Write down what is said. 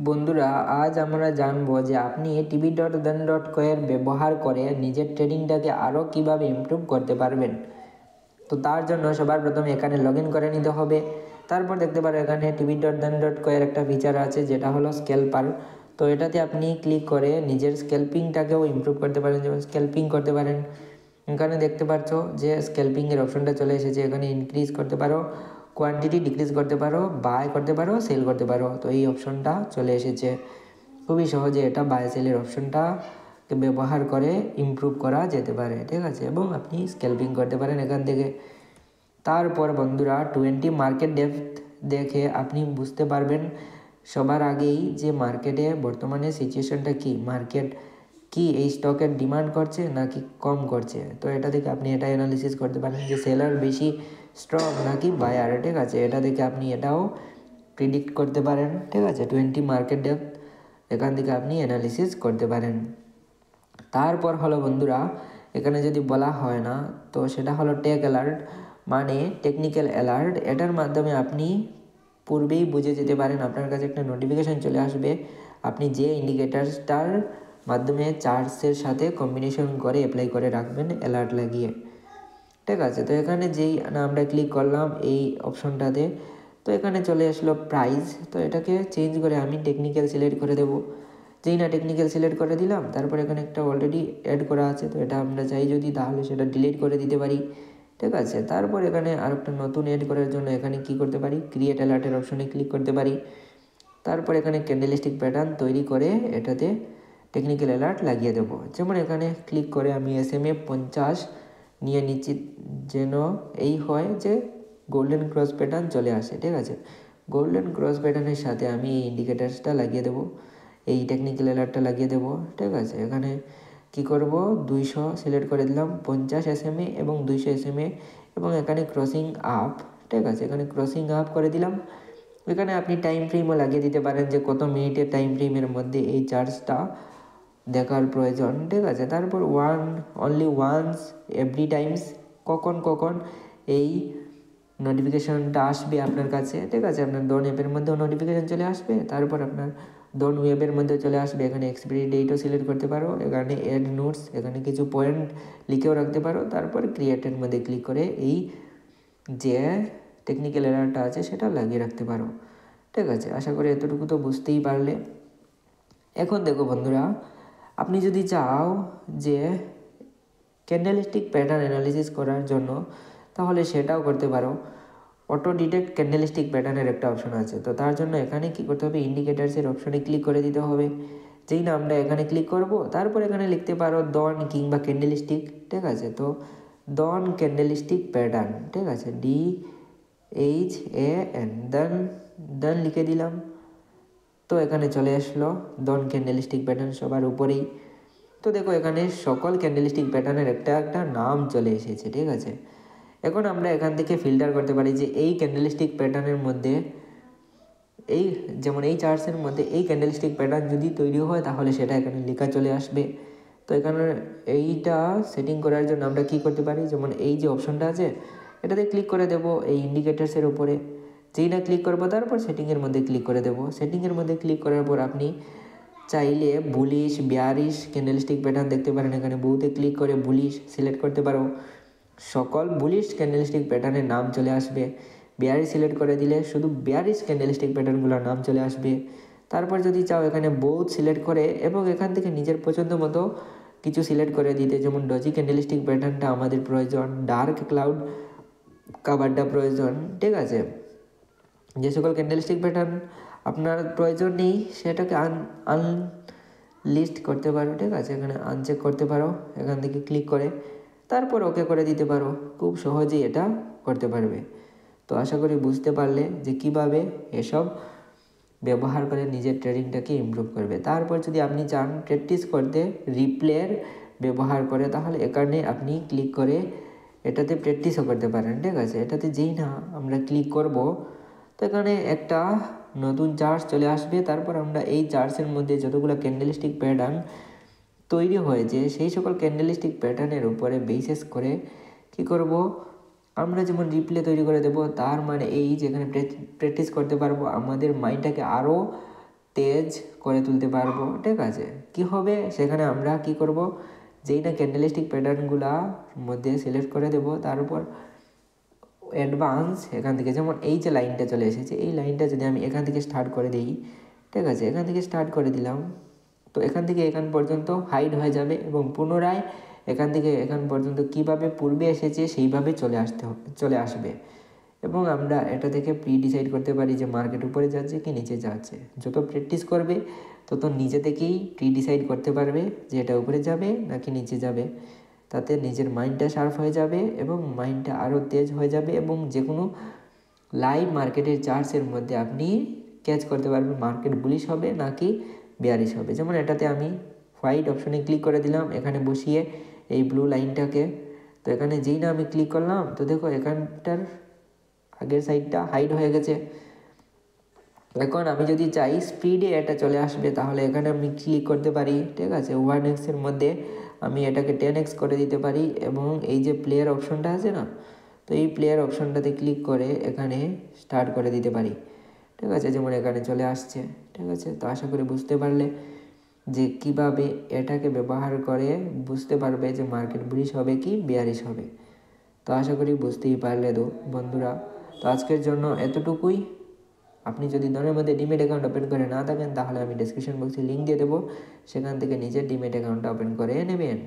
বন্ধুরা, আজ আমরা জানবো যে আপনি tv.dan.co এর ব্যবহার করে নিজের ট্রেডিংটাকে আরও কিভাবে ইমপ্রুভ করতে পারবেন। তো তার জন্য সবার প্রথমে এখানে লগ ইন করে নিতে হবে। তারপর দেখতে পারো এখানে tv.dan.co এর একটা ফিচার আছে যেটা হলো স্ক্যাল্পার। তো এটাতে আপনি ক্লিক করে নিজের স্ক্যাল্পিংটাকেও ইমপ্রুভ করতে পারেন, যেমন স্ক্যাল্পিং করতে পারেন। এখানে দেখতে পাচ্ছ যে স্ক্যাল্পিংয়ের অপশনটা চলে এসেছে। এখানে ইনক্রিজ করতে পারো, কোয়ান্টিটি ডিক্রিজ করতে পারো, বাই করতে পারো, সেল করতে পারো। তো এই অপশনটা চলে এসেছে। খুবই সহজে এটা বাই সেলের অপশনটা ব্যবহার করে ইমপ্রুভ করা যেতে পারে, ঠিক আছে। এবং আপনি স্ক্যাল্পিং করতে পারেন এখান থেকে। তারপর বন্ধুরা 20 মার্কেট ডেপথ দেখে আপনি বুঝতে পারবেন সবার আগেই যে মার্কেটে বর্তমানে সিচুয়েশনটা কি, মার্কেট কি এই স্টকের ডিমান্ড করছে নাকি কম করছে। তো এটা থেকে আপনি এটা অ্যানালিসিস করতে পারেন যে সেলার বেশি স্ট্রং নাকি বায়ার, ঠিক আছে। এটা থেকে আপনি এটাও প্রিডিক্ট করতে পারেন, ঠিক আছে। 20 মার্কেট ডেপথ এখান থেকে আপনি অ্যানালিসিস করতে পারেন। তারপর হলো বন্ধুরা, এখানে যদি বলা হয় না তো সেটা হলো টেক অ্যালার্ট, মানে টেকনিক্যাল অ্যালার্ট। এটার মাধ্যমে আপনি পূর্বেই বুঝে যেতে পারেন, আপনার কাছে একটা নোটিফিকেশান চলে আসবে আপনি যে ইন্ডিকেটারসটার মাধ্যমে চার্টসের সাথে কম্বিনেশন করে অ্যাপ্লাই করে রাখবেন অ্যালার্ট লাগিয়ে, ঠিক আছে। তো এখানে যেই আমরা ক্লিক করলাম এই অপশনটাতে, তো এখানে চলে আসলো প্রাইস। তো এটাকে চেঞ্জ করে আমি টেকনিক্যাল সিলেক্ট করে দেবো। যেই না টেকনিক্যাল সিলেক্ট করে দিলাম, তারপর এখানে একটা অলরেডি অ্যাড করা আছে, তো এটা আমরা চাই যদি তাহলে সেটা ডিলিট করে দিতে পারি, ঠিক আছে। তারপর এখানে আর একটা নতুন অ্যাড করার জন্য এখানে কি করতে পারি, ক্রিয়েট অ্যালার্টের অপশনে ক্লিক করতে পারি। তারপর এখানে ক্যান্ডেলস্টিক প্যাটার্ন তৈরি করে এটাতে টেকনিক্যাল অ্যালার্ট লাগিয়ে দেবো। যেমন এখানে ক্লিক করে আমি SMA 50 নিয়ে নিশ্চিত যেন এই হয় যে গোল্ডেন ক্রস প্যাটার্ন চলে আসে, ঠিক আছে। গোল্ডেন ক্রস প্যাটার্নের সাথে আমি এই ইন্ডিকেটার্সটা লাগিয়ে দেবো, এই টেকনিক্যাল অ্যালার্টটা লাগিয়ে দেবো, ঠিক আছে। এখানে কি করব, 200 সিলেক্ট করে দিলাম, 50 SMA এবং 200 SMA, এবং এখানে ক্রসিং আপ, ঠিক আছে। এখানে ক্রসিং আপ করে দিলাম। এখানে আপনি টাইম ফ্রেমও লাগিয়ে দিতে পারেন যে কত মিনিটের টাইম ফ্রেমের মধ্যে এই চার্জটা দেখার প্রয়োজন, ঠিক আছে। তারপর অনলি ওয়ান্স এভরি টাইমস, কখন কখন এই নোটিফিকেশানটা আসবে আপনার কাছে, ঠিক আছে। আপনার ডন অ্যাপের মধ্যেও নোটিফিকেশান চলে আসবে, তারপর আপনার ডন ওয়েবের মধ্যেও চলে আসবে। এখানে এক্সপায়ারি ডেটও সিলেক্ট করতে পারো, এখানে অ্যাড নোটস, এখানে কিছু পয়েন্ট লিখেও রাখতে পারো। তারপর ক্রিয়েটের মধ্যে ক্লিক করে এই যে টেকনিক্যাল এরারটা আছে সেটা লাগিয়ে রাখতে পারো, ঠিক আছে। আশা করি এতটুকু তো বুঝতেই পারলে। এখন দেখো বন্ধুরা, আপনি যদি চাও যে ক্যান্ডেলস্টিক প্যাটার্ন অ্যানালিসিস করার জন্য, তাহলে সেটাও করতে পারো। অটো ডিটেক্ট ক্যান্ডেলস্টিক প্যাটার্নের একটা অপশন আছে। তো তার জন্য এখানে কি করতে হবে, ইন্ডিকেটার্সের অপশনে ক্লিক করে দিতে হবে। যেই না আমরা এখানে ক্লিক করব, তারপর এখানে লিখতে পারো ডন কিংবা ক্যান্ডেলস্টিক, ঠিক আছে। তো ডন ক্যান্ডেলস্টিক প্যাটার্ন, ঠিক আছে, DHAN, দেন লিখে দিলাম। তো এখানে চলে আসলো ডন ক্যান্ডেলস্টিক প্যাটার্ন সবার উপরেই। তো দেখো এখানে সকল ক্যান্ডেলস্টিক প্যাটার্নের একটা একটা নাম চলে এসেছে, ঠিক আছে। এখন আমরা এখান থেকে ফিল্টার করতে পারি যে এই ক্যান্ডেলস্টিক প্যাটার্নের মধ্যে এই, যেমন এই চার্টসের মধ্যে এই ক্যান্ডেলস্টিক প্যাটার্ন যদি তৈরি হয় তাহলে সেটা এখানে লেখা চলে আসবে। তো এখানে এইটা সেটিং করার জন্য আমরা কি করতে পারি, যেমন এই যে অপশনটা আছে এটাতে ক্লিক করে দেব এই ইন্ডিকেটার্সের উপরে। যেই না ক্লিক করবো তারপর সেটিংয়ের মধ্যে ক্লিক করে দেবো। সেটিংয়ের মধ্যে ক্লিক করার পর আপনি চাইলে বুলিশ বিয়ারিশ ক্যান্ডেলস্টিক প্যাটার্ন দেখতে পারেন। এখানে বহুতে ক্লিক করে বুলিশ সিলেক্ট করতে পারো, সকল বুলিশ ক্যান্ডেলস্টিক প্যাটার্নের নাম চলে আসবে। বিয়ারিশ সিলেক্ট করে দিলে শুধু বিয়ারিশ ক্যান্ডেলস্টিক প্যাটার্নগুলোর নাম চলে আসবে। তারপর যদি চাও এখানে বোথ সিলেক্ট করে এবং এখান থেকে নিজের পছন্দ মতো কিছু সিলেক্ট করে দিতে, যেমন ডজি ক্যান্ডেলস্টিক প্যাটার্নটা আমাদের প্রয়োজন, ডার্ক ক্লাউড কাভারটা প্রয়োজন, ঠিক আছে। যে সকল ক্যান্ডেলস্টিক প্যাটার্ন আপনার প্রয়োজন নেই সেটাকে আনলিস্ট করতে পারো, ঠিক আছে। এখানে আনচেক করতে পারো এখান থেকে ক্লিক করে, তারপর ওকে করে দিতে পারো। খুব সহজেই এটা করতে পারবে। তো আশা করি বুঝতে পারলে যে কিভাবে এসব ব্যবহার করে নিজের ট্রেডিংটাকে ইমপ্রুভ করবে। তারপর যদি আপনি চান প্র্যাকটিস করতে রিপ্লের ব্যবহার করে, তাহলে এখানে আপনি ক্লিক করে এটাতে প্র্যাকটিসও করতে পারেন, ঠিক আছে। এটাতে যেই না আমরা ক্লিক করব, তো এখানে একটা নতুন চার্ট চলে আসবে। তারপর আমরা এই চার্টসের মধ্যে যতগুলো ক্যান্ডেলস্টিক প্যাটার্ন তৈরি হয়েছে সেই সকল ক্যান্ডেলস্টিক প্যাটার্নের উপরে বেসিস করে কি করব, আমরা যেমন রিপ্লে তৈরি করে দেব। তার মানে এই যেখানে প্র্যাকটিস করতে পারবো, আমাদের মাইন্ডটাকে আরও তেজ করে তুলতে পারবো। ঠিক আছে, কি হবে সেখানে আমরা কি করব, যেই না ক্যান্ডেলস্টিক প্যাটার্নগুলা মধ্যে সিলেক্ট করে দেব, তারপর অ্যাডভান্স এখান থেকে, যেমন এই যে লাইনটা চলে এসেছে, এই লাইনটা যদি আমি এখান থেকে স্টার্ট করে দিই, ঠিক আছে, এখান থেকে স্টার্ট করে দিলাম, তো এখান থেকে এখান পর্যন্ত হাইড হয়ে যাবে এবং পুনরায় এখান থেকে এখান পর্যন্ত কিভাবে পূর্বে এসেছে সেইভাবে চলে আসবে। এবং আমরা এটা থেকে প্রি ডিসাইড করতে পারি যে মার্কেট উপরে যাচ্ছে কি নিচে যাচ্ছে। যত প্র্যাকটিস করবে তত নিজে থেকেই প্রি ডিসাইড করতে পারবে যে এটা উপরে যাবে নাকি নিচে যাবে। তাতে নিজের মাইন্ডটা শার্প হয়ে যাবে এবং মাইন্ডটা আরও তেজ হয়ে যাবে এবং যে কোনো লাইভ মার্কেটের চার্টসের মধ্যে আপনি ক্যাচ করতে পারবেন মার্কেট বুলিশ হবে নাকি বেয়ারিশ হবে। যেমন এটাতে আমি হোয়াইট অপশনে ক্লিক করে দিলাম, এখানে বসিয়ে এই ব্লু লাইনটাকে, তো এখানে যেই না আমি ক্লিক করলাম, তো দেখো এখানটার আগের সাইডটা হাইড হয়ে গেছে। এখন আমি যদি চাই স্পিডে এটা চলে আসবে, তাহলে এখানে আমি ক্লিক করতে পারি। ঠিক আছে, 1x-এর মধ্যে আমি এটাকে 10x করে দিতে পারি এবং এই যে প্লেয়ার অপশনটা আছে না, তো এই প্লেয়ার অপশনটাতে ক্লিক করে এখানে স্টার্ট করে দিতে পারি। ঠিক আছে, যেমন এখানে চলে আসছে। ঠিক আছে, তো আশা করি বুঝতে পারলে যে কিভাবে এটাকে ব্যবহার করে বুঝতে পারবে যে মার্কেট বুলিশ হবে কি বেয়ারিশ হবে। তো আশা করি বুঝতেই পারলে তো বন্ধুরা। তো আজকের জন্য এতটুকুই। আপনি যদি দলের মধ্যে ডিমেট অ্যাকাউন্ট ওপেন করে না থাকেন, তাহলে আমি ডেসক্রিপশন বক্সে লিঙ্ক দিয়ে দেবো, সেখান থেকে নিজের ডিমেট অ্যাকাউন্টটা ওপেন করে নেবেন।